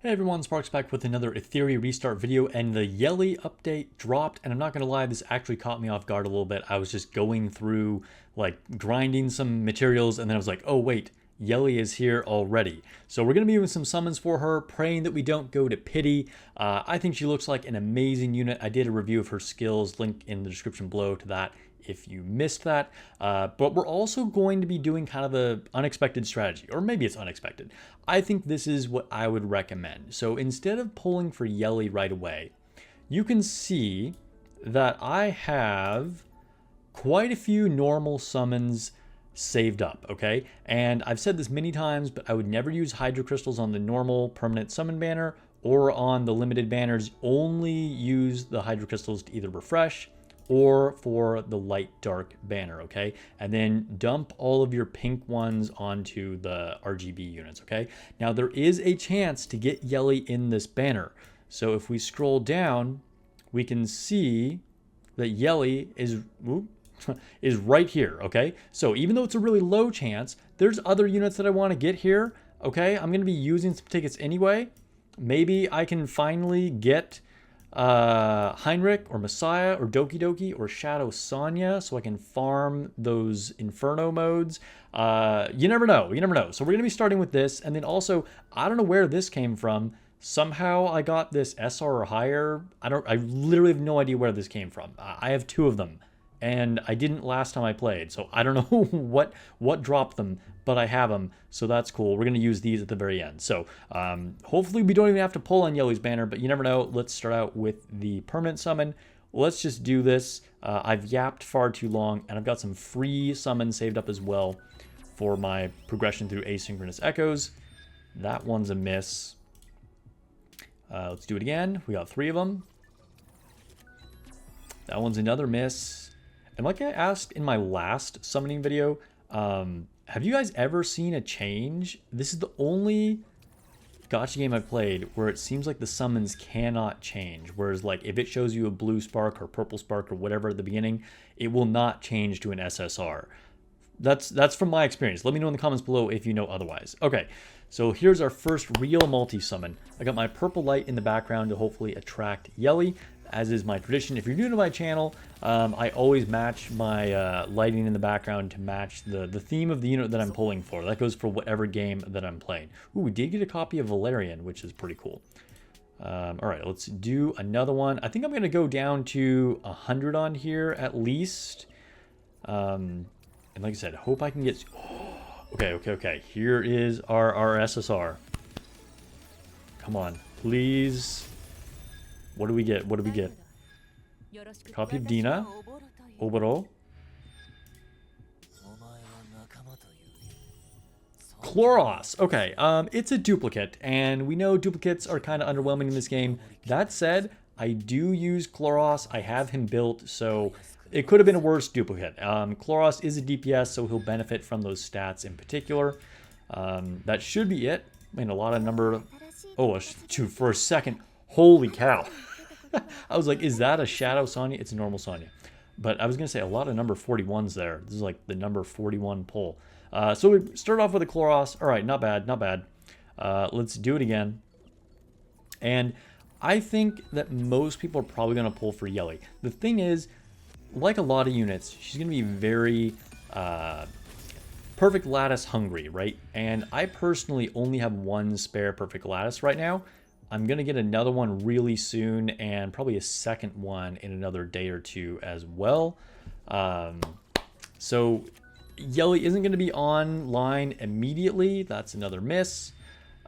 Hey everyone, Sparks back with another Etheria restart video, and the Yeli update dropped, and I'm not gonna lie, this actually caught me off guard a little bit. I was just going through, like, grinding some materials, and then I was like, oh wait, Yeli is here already. So we're gonna be doing some summons for her, praying that we don't go to pity. I think she looks like an amazing unit. I did a review of her skills, link in the description below to that if you missed that. But we're also going to be doing kind of a unexpected strategy, or maybe it's unexpected. I think this is what I would recommend. So instead of pulling for Yeli right away, you can see that I have quite a few normal summons saved up, okay? And I've said this many times, but I would never use Hydro Crystals on the normal permanent summon banner or on the limited banners. Only use the Hydro Crystals to either refresh or for the light dark banner, okay? And then dump all of your pink ones onto the RGB units, okay? Now there is a chance to get Yeli in this banner. So if we scroll down, we can see that Yeli is is right here, okay? So even though it's a really low chance, there's other units that I want to get here, okay? I'm going to be using some tickets anyway. Maybe I can finally get Heinrich or Messiah or Doki Doki or Shadow Sonya so I can farm those Inferno modes. You never know. You never know. So we're going to be starting with this. And then also, I don't know where this came from. Somehow I got this SR or higher. I literally have no idea where this came from. I have two of them. And I didn't last time I played, so I don't know what dropped them, but I have them, so that's cool. We're going to use these at the very end. So hopefully we don't even have to pull on Yeli's banner, but you never know. Let's start out with the permanent summon. Let's just do this. I've yapped far too long, and I've got some free summons saved up as well for my progression through asynchronous echoes. That one's a miss. Let's do it again. We got 3 of them. That one's another miss. And like I asked in my last summoning video, have you guys ever seen a change? This is the only gacha game I've played where it seems like the summons cannot change. Whereas like if it shows you a blue spark or purple spark or whatever at the beginning, it will not change to an SSR. That's from my experience. Let me know in the comments below if you know otherwise. Okay, so here's our first real multi-summon. I got my purple light in the background to hopefully attract Yeli, as is my tradition. If you're new to my channel, I always match my lighting in the background to match the theme of the unit that I'm pulling for. That goes for whatever game that I'm playing. Ooh, we did get a copy of Valerian, which is pretty cool. All right, let's do another one. I think I'm going to go down to 100 on here at least. And like I said, hope I can get... Okay. Here is our SSR. Come on, please. What do we get? What do we get? Copy of Dina. Oboro. Chloros. Okay, it's a duplicate, and we know duplicates are kind of underwhelming in this game. That said, I do use Chloros. I have him built, so it could have been a worse duplicate. Chloros is a DPS, so he'll benefit from those stats in particular. That should be it. I mean, a lot of number... Oh, shoot, for a second. Holy cow. I was like, is that a Shadow Sonya? It's a normal Sonya. But I was going to say a lot of number 41s there. This is like the number 41 pull. So we start off with a Chloros. All right, not bad, not bad. Let's do it again. And I think that most people are probably going to pull for Yeli. The thing is, like a lot of units, she's going to be very perfect lattice hungry, right? And I personally only have one spare perfect lattice right now. I'm going to get another one really soon, and probably a second one in another day or two as well. So Yeli isn't going to be online immediately. That's another miss.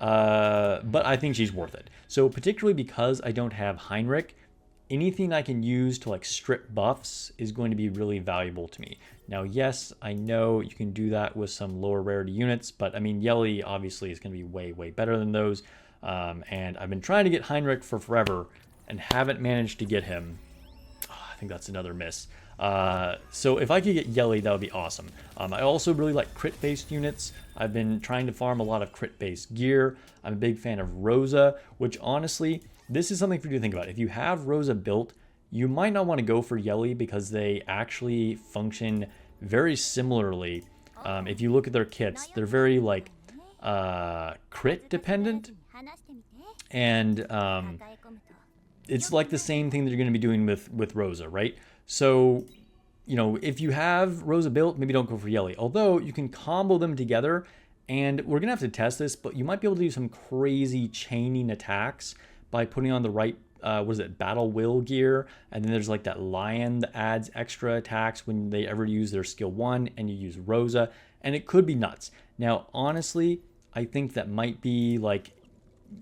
But I think she's worth it. So particularly because I don't have Heinrich, anything I can use to like strip buffs is going to be really valuable to me. Now, yes, I know you can do that with some lower rarity units, but I mean, Yeli obviously is going to be way, way better than those. And I've been trying to get Heinrich for forever and haven't managed to get him. Oh, I think that's another miss. So if I could get Yeli, that would be awesome. I also really like crit-based units. I've been trying to farm a lot of crit-based gear. I'm a big fan of Rosa, which honestly, this is something for you to think about. If you have Rosa built, you might not want to go for Yeli because they actually function very similarly. If you look at their kits, they're very like crit dependent. And it's like the same thing that you're going to be doing with Rosa, right? So, you know, if you have Rosa built, maybe don't go for Yeli. Although you can combo them together, and we're going to have to test this, but you might be able to do some crazy chaining attacks by putting on the right, what is it, Battle Will gear. And then there's like that lion that adds extra attacks when they ever use their skill 1, and you use Rosa, and it could be nuts. Now, honestly, I think that might be like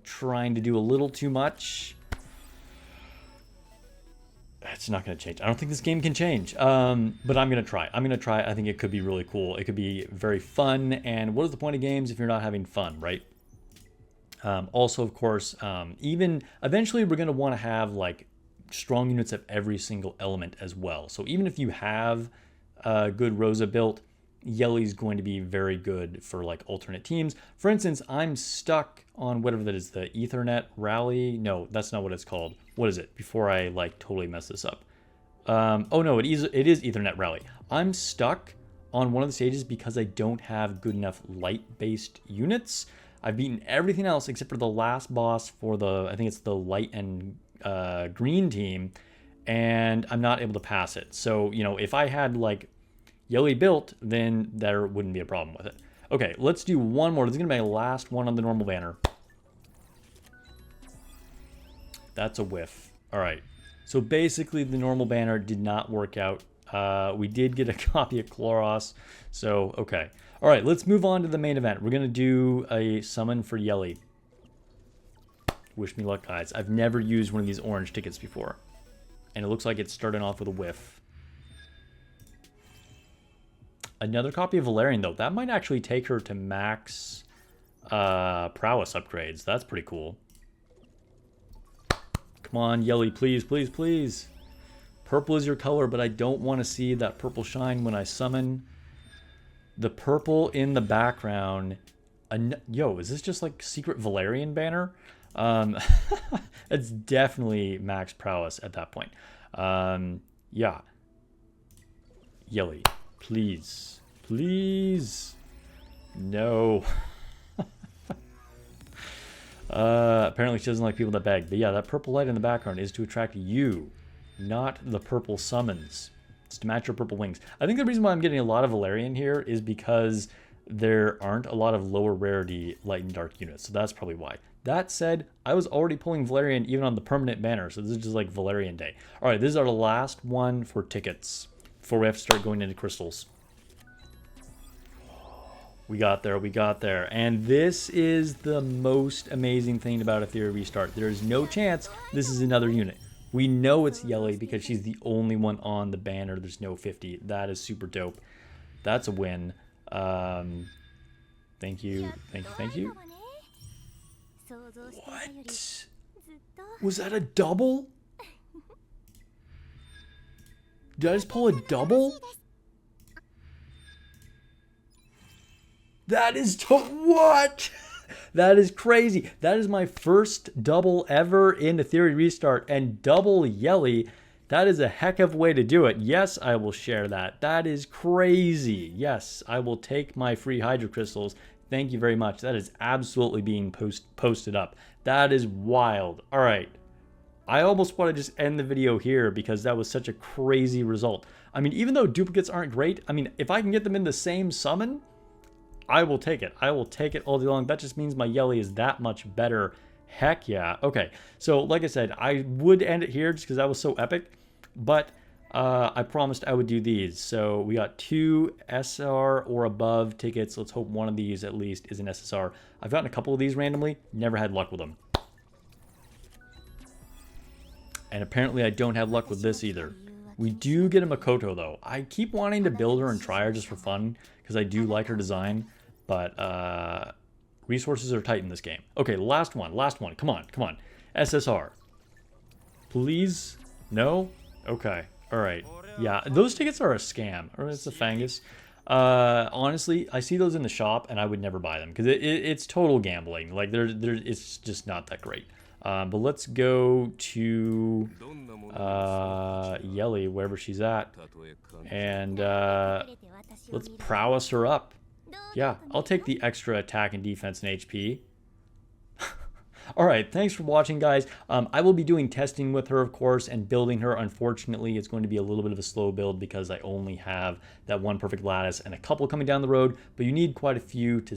trying to do a little too much. It's not going to change. I don't think this game can change, but I'm going to try. I'm going to try. I think it could be really cool. It could be very fun, and what is the point of games if you're not having fun, right? Also, of course, even eventually we're going to want to have like strong units of every single element as well. So even if you have a good Rosa built, Yeli's going to be very good for like alternate teams. For instance, I'm stuck on whatever that is, the Ethernet rally. No, that's not what it's called. What is it? Before I like totally mess this up. Oh no, it is Ethernet rally. I'm stuck on one of the stages because I don't have good enough light-based units. I've beaten everything else except for the last boss for the, I think it's the light and green team, and I'm not able to pass it. So, you know, if I had like Yeli built, then there wouldn't be a problem with it. Okay, let's do one more. This is going to be my last one on the normal banner. That's a whiff. All right. So basically, the normal banner did not work out. We did get a copy of Chloros. So, okay. All right, let's move on to the main event. We're going to do a summon for Yeli. Wish me luck, guys. I've never used one of these orange tickets before. And it looks like it's starting off with a whiff. Another copy of Valerian, though. That might actually take her to max prowess upgrades. That's pretty cool. Come on, Yeli, please, please, please. Purple is your color, but I don't want to see that purple shine when I summon. The purple in the background. Yo, is this just like secret Valerian banner? It's definitely max prowess at that point. Yeah. Yeli. Please. Please. No. Apparently she doesn't like people that beg. But yeah, that purple light in the background is to attract you, not the purple summons. It's to match your purple wings. I think the reason why I'm getting a lot of Valerian here is because there aren't a lot of lower rarity light and dark units. So that's probably why. That said, I was already pulling Valerian even on the permanent banner. So this is just like Valerian Day. All right, this is our last one for tickets before we have to start going into crystals. We got there, we got there. And this is the most amazing thing about Etheria Restart. There is no chance this is another unit. We know it's Yeli because she's the only one on the banner. There's no 50. That is super dope. That's a win. Thank you, thank you, thank you. What? Was that a double? Did I just pull a double? That is what? That is crazy. That is my first double ever in Etheria Restart, and double Yeli. That is a heck of a way to do it. Yes, I will share that. That is crazy. Yes, I will take my free Hydro Crystals. Thank you very much. That is absolutely being posted up. That is wild. All right. I almost want to just end the video here because that was such a crazy result. I mean, even though duplicates aren't great, I mean, if I can get them in the same summon, I will take it. I will take it all day long. That just means my Yeli is that much better. Heck yeah. Okay, so like I said, I would end it here just because that was so epic, but I promised I would do these. So we got 2 SR or above tickets. Let's hope one of these at least is an SSR. I've gotten a couple of these randomly. Never had luck with them. And apparently I don't have luck with this either. We do get a Makoto though. I keep wanting to build her and try her just for fun because I do like her design, but resources are tight in this game. Okay, last one. Come on, come on. SSR. Please? No? Okay. All right. Yeah, those tickets are a scam. Or it's a Fangus. Honestly, I see those in the shop and I would never buy them because it's total gambling. Like, it's just not that great. But let's go to Yeli, wherever she's at, and let's prowess her up. Yeah, I'll take the extra attack and defense and HP. All right, thanks for watching, guys. I will be doing testing with her, of course, and building her. Unfortunately, it's going to be a little bit of a slow build because I only have that one perfect lattice and a couple coming down the road, but you need quite a few to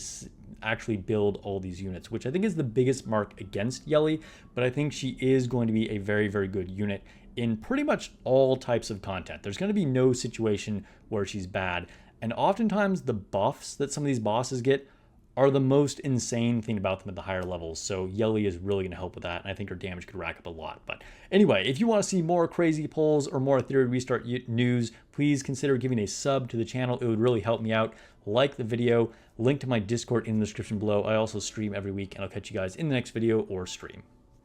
actually build all these units, which I think is the biggest mark against Yeli, but I think she is going to be a very, very good unit in pretty much all types of content. There's going to be no situation where she's bad, and oftentimes the buffs that some of these bosses get are the most insane thing about them at the higher levels. So Yeli is really going to help with that, and I think her damage could rack up a lot. But anyway, if you want to see more crazy pulls or more Etheria Restart news, please consider giving a sub to the channel. It would really help me out. Like the video, link to my Discord in the description below. I also stream every week, and I'll catch you guys in the next video or stream.